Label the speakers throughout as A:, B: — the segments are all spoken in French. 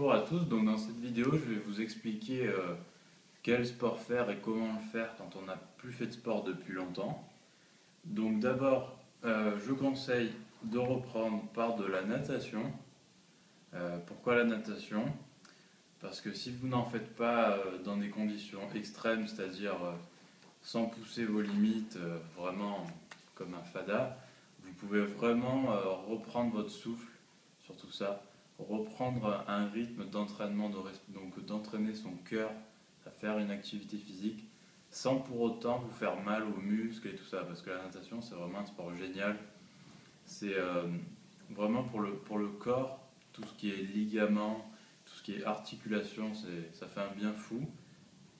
A: Bonjour à tous, donc dans cette vidéo je vais vous expliquer quel sport faire et comment le faire quand on n'a plus fait de sport depuis longtemps. Donc d'abord je conseille de reprendre par de la natation. Pourquoi la natation? Parce que si vous n'en faites pas dans des conditions extrêmes, c'est-à-dire sans pousser vos limites, vraiment comme un fada, vous pouvez vraiment reprendre votre souffle sur tout ça, reprendre un rythme d'entraînement, donc d'entraîner son cœur à faire une activité physique sans pour autant vous faire mal aux muscles et tout ça, parce que la natation c'est vraiment un sport génial. C'est vraiment pour le corps, tout ce qui est ligaments, tout ce qui est articulation, ça fait un bien fou.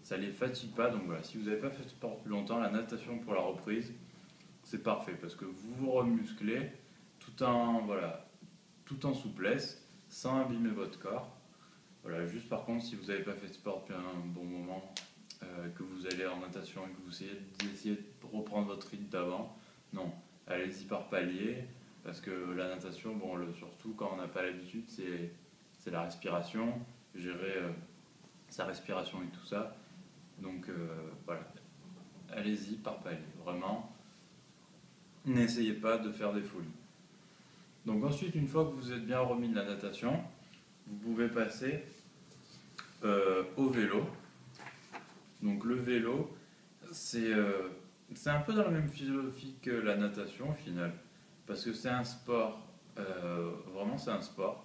A: Ça les fatigue pas, donc voilà, si vous n'avez pas fait de sport depuis longtemps, la natation pour la reprise, c'est parfait parce que vous vous remusclez tout en souplesse, sans abîmer votre corps. Voilà, juste par contre, si vous n'avez pas fait de sport depuis un bon moment, que vous allez en natation et que vous essayez de reprendre votre rythme d'avant, non, allez-y par palier, parce que la natation, bon, surtout quand on n'a pas l'habitude, c'est la respiration, gérer sa respiration et tout ça. Donc voilà, allez-y par palier, vraiment, n'essayez pas de faire des folies. Donc ensuite, une fois que vous êtes bien remis de la natation, vous pouvez passer au vélo. Donc le vélo, c'est un peu dans la même philosophie que la natation au final, parce que c'est un sport, vraiment c'est un sport,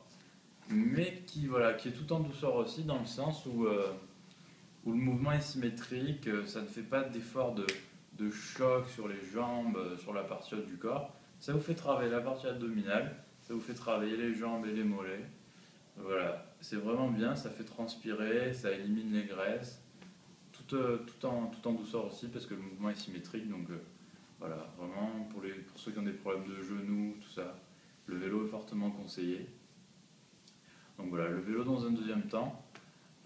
A: mais qui est tout en douceur aussi, dans le sens où le mouvement est symétrique, ça ne fait pas d'effort de choc sur les jambes, sur la partie haute du corps. Ça vous fait travailler la partie abdominale, ça vous fait travailler les jambes et les mollets. Voilà, c'est vraiment bien, ça fait transpirer, ça élimine les graisses, tout en douceur aussi parce que le mouvement est symétrique. Donc voilà, vraiment pour ceux qui ont des problèmes de genoux, tout ça, le vélo est fortement conseillé. Donc voilà, le vélo dans un deuxième temps,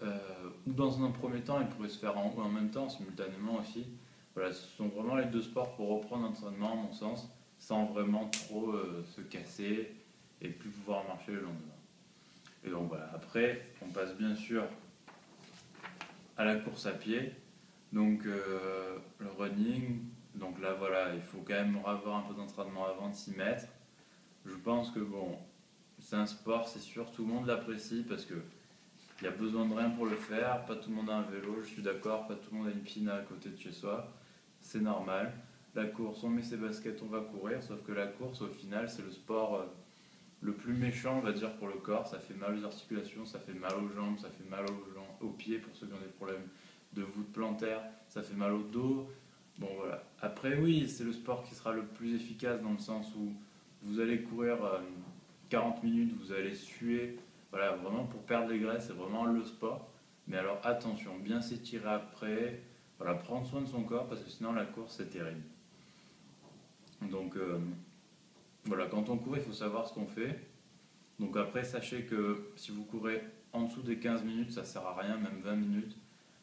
A: ou dans un premier temps, il pourrait se faire en même temps, simultanément aussi. Voilà, ce sont vraiment les deux sports pour reprendre l'entraînement, à mon sens, sans vraiment trop se casser et plus pouvoir marcher le lendemain. Et donc voilà, après, on passe bien sûr à la course à pied, donc le running. Donc là, voilà, il faut quand même avoir un peu d'entraînement avant de s'y mettre. Je pense que bon, c'est un sport, c'est sûr, tout le monde l'apprécie parce que il y a besoin de rien pour le faire, pas tout le monde a un vélo, je suis d'accord, pas tout le monde a une piscine à côté de chez soi, c'est normal. La course, on met ses baskets, on va courir, sauf que la course, au final, c'est le sport le plus méchant, on va dire, pour le corps. Ça fait mal aux articulations, ça fait mal aux jambes, ça fait mal aux pieds pour ceux qui ont des problèmes de voûte plantaire, ça fait mal au dos. Bon voilà. Après oui, c'est le sport qui sera le plus efficace dans le sens où vous allez courir 40 minutes, vous allez suer. Voilà, vraiment pour perdre les graisses, c'est vraiment le sport. Mais alors attention, bien s'étirer après, voilà, prendre soin de son corps parce que sinon la course c'est terrible. Donc voilà, quand on court, il faut savoir ce qu'on fait. Donc après, sachez que si vous courez en dessous des 15 minutes, ça sert à rien, même 20 minutes,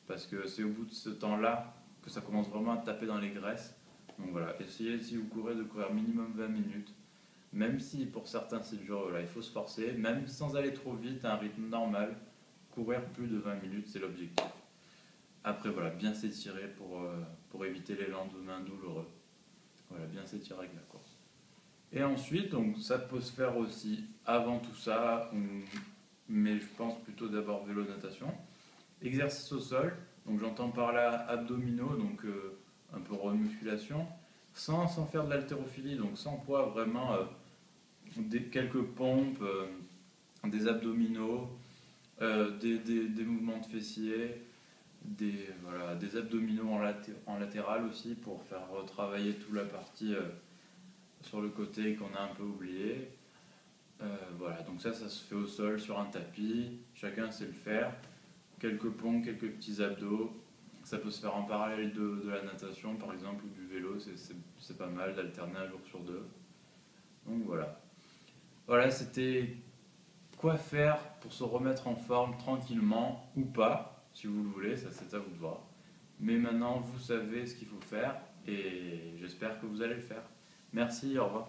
A: parce que c'est au bout de ce temps-là que ça commence vraiment à taper dans les graisses. Donc voilà, essayez si vous courez de courir minimum 20 minutes, même si pour certains c'est dur, voilà, il faut se forcer, même sans aller trop vite, à un rythme normal, courir plus de 20 minutes, c'est l'objectif. Après voilà, bien s'étirer pour éviter les lendemains douloureux. Voilà, bien s'étirer avec la course. Et ensuite, donc ça peut se faire aussi avant tout ça, mais je pense plutôt d'abord vélo natation. Exercice au sol, donc j'entends par là abdominaux, donc un peu remusculation, sans faire de l'haltérophilie, donc sans poids, vraiment quelques pompes, des abdominaux, des mouvements de fessiers, des abdominaux en latéral aussi pour faire retravailler toute la partie sur le côté qu'on a un peu oublié. Voilà, donc ça se fait au sol sur un tapis, chacun sait le faire. Quelques pompes, quelques petits abdos. Ça peut se faire en parallèle de la natation par exemple ou du vélo, c'est pas mal d'alterner un jour sur deux. Donc voilà. Voilà, c'était quoi faire pour se remettre en forme tranquillement ou pas, si vous le voulez, ça c'est à vous de voir. Mais maintenant vous savez ce qu'il faut faire et j'espère que vous allez le faire. Merci, au revoir.